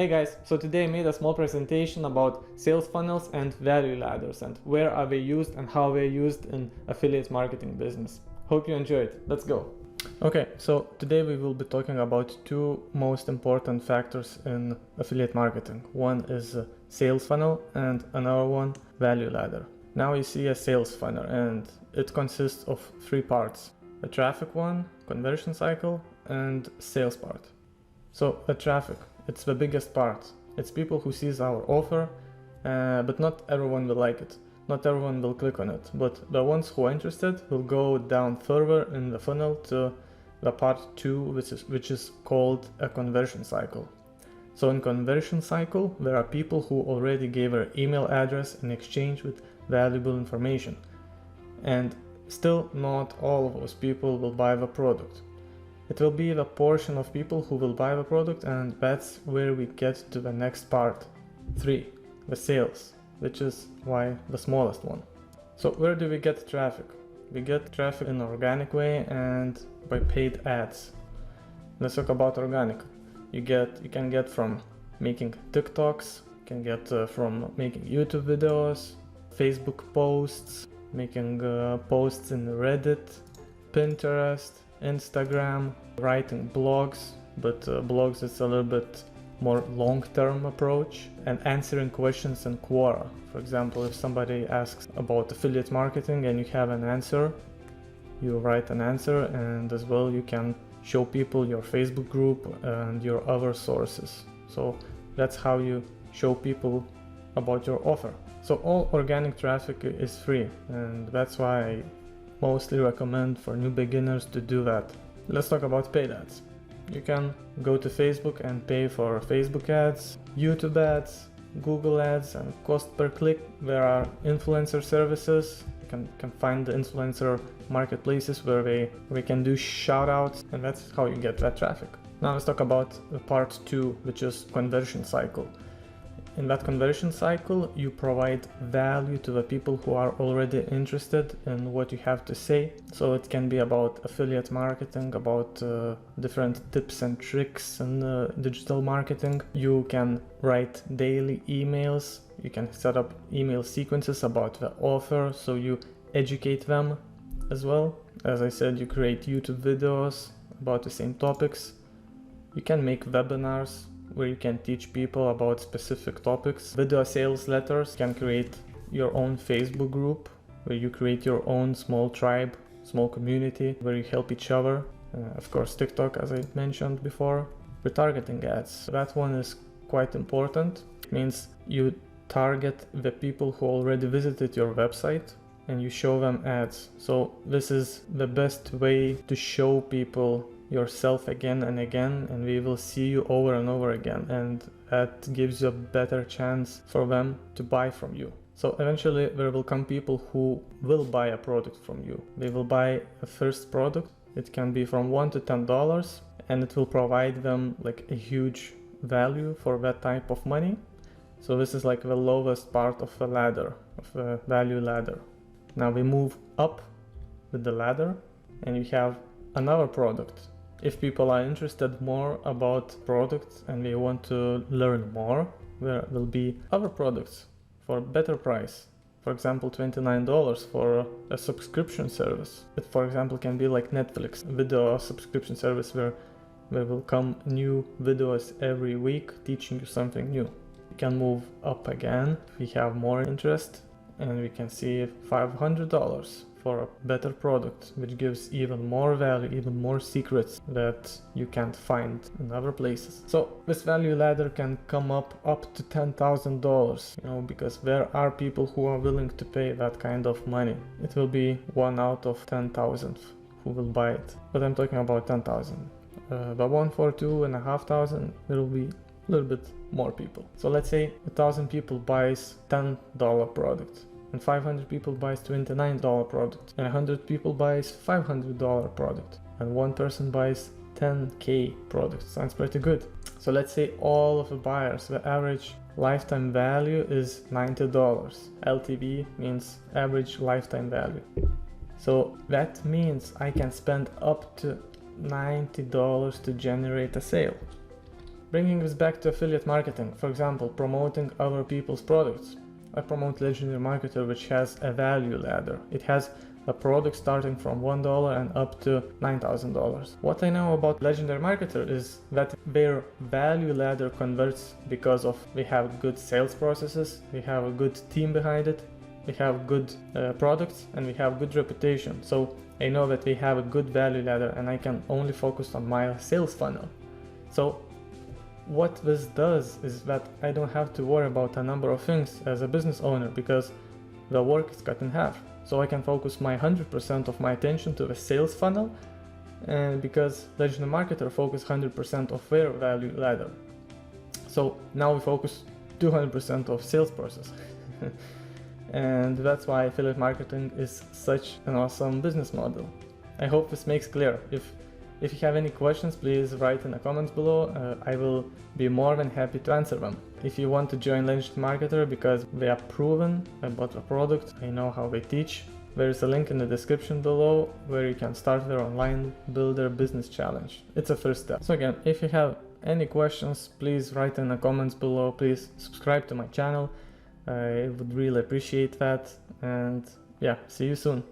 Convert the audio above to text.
Hey guys, so today I made a small presentation about sales funnels and value ladders and where are they used and how they're used in affiliate marketing business. Hope you enjoyed. Let's go. Okay, so today we will be talking about two most important factors in affiliate marketing. One is a sales funnel and another one value ladder. Now you see a sales funnel and it consists of three parts: a traffic one, conversion cycle, and sales part. So a traffic, it's the biggest part. It's people who sees our offer, but not everyone will like it. Not everyone will click on it, but the ones who are interested will go down further in the funnel to the part 2, which is called a conversion cycle. So in conversion cycle, there are people who already gave their email address in exchange with valuable information. And still not all of those people will buy the product. It will be the portion of people who will buy the product, and that's where we get to the next part, 3, the sales, which is why the smallest one. So where do we get traffic? We get traffic in an organic way and by paid ads. Let's talk about organic. You can get from making TikToks, you can get from making YouTube videos, Facebook posts, making posts in Reddit, Pinterest, Instagram, writing blogs, but blogs is a little bit more long-term approach, and answering questions in Quora. For example, if somebody asks about affiliate marketing and you have an answer, you write an answer, and as well you can show people your Facebook group and your other sources. So that's how you show people about your offer. So all organic traffic is free, and that's why I mostly recommend for new beginners to do that. Let's talk about paid ads. You can go to Facebook and pay for Facebook ads, YouTube ads, Google ads, and cost per click. There are influencer services. You can find the influencer marketplaces where we can do shout outs, and that's how you get that traffic. Now let's talk about the part 2, which is conversion cycle. In that conversion cycle, you provide value to the people who are already interested in what you have to say. So it can be about affiliate marketing, about different tips and tricks in digital marketing. You can write daily emails. You can set up email sequences about the offer, so you educate them as well. As I said, you create YouTube videos about the same topics. You can make webinars where you can teach people about specific topics. Video sales letters. You can create your own Facebook group where you create your own small tribe, small community where you help each other. Of course, TikTok, as I mentioned before. Retargeting ads. That one is quite important. It means you target the people who already visited your website and you show them ads. So this is the best way to show people yourself again and again, and we will see you over and over again, and that gives you a better chance for them to buy from you. So eventually there will come people who will buy a product from you. They will buy a first product. It can be from $1 to $10, and it will provide them like a huge value for that type of money. So this is like the lowest part of the ladder, of the value ladder. Now we move up with the ladder and you have another product. If people are interested more about products and they want to learn more, there will be other products for a better price. For example, $29 for a subscription service. It, for example, can be like Netflix, a video subscription service where there will come new videos every week teaching you something new. We can move up again if we have more interest, and we can see $500 for a better product, which gives even more value, even more secrets that you can't find in other places. So this value ladder can come up to $10,000, because there are people who are willing to pay that kind of money. It will be 1 out of 10,000 who will buy it, but I'm talking about 10,000. The one for 2,500, there will be a little bit more people. So let's say 1,000 people buys $10 product, and 500 people buys $29 product, and 100 people buys $500 product, and one person buys $10K product. Sounds pretty good. So let's say all of the buyers, the average lifetime value is $90. LTV means average lifetime value. So that means I can spend up to $90 to generate a sale. Bringing this back to affiliate marketing, for example, promoting other people's products. I promote Legendary Marketer, which has a value ladder. It has a product starting from $1 and up to $9,000. What I know about Legendary Marketer is that their value ladder converts because of we have good sales processes, we have a good team behind it, we have good products, and we have good reputation. So I know that we have a good value ladder and I can only focus on my sales funnel. So what this does is that I don't have to worry about a number of things as a business owner because the work is cut in half. So I can focus my 100% of my attention to the sales funnel, and because Legendary Marketer focus 100% of their value ladder. So now we focus 200% of sales process. And that's why affiliate marketing is such an awesome business model. I hope this makes clear. If you have any questions, please write in the comments below. I will be more than happy to answer them. If you want to join Legendary Marketer because they are proven about the product, I know how they teach, there is a link in the description below where you can start their online builder business challenge. It's a first step. So again, if you have any questions, please write in the comments below. Please subscribe to my channel. I would really appreciate that. And yeah, see you soon.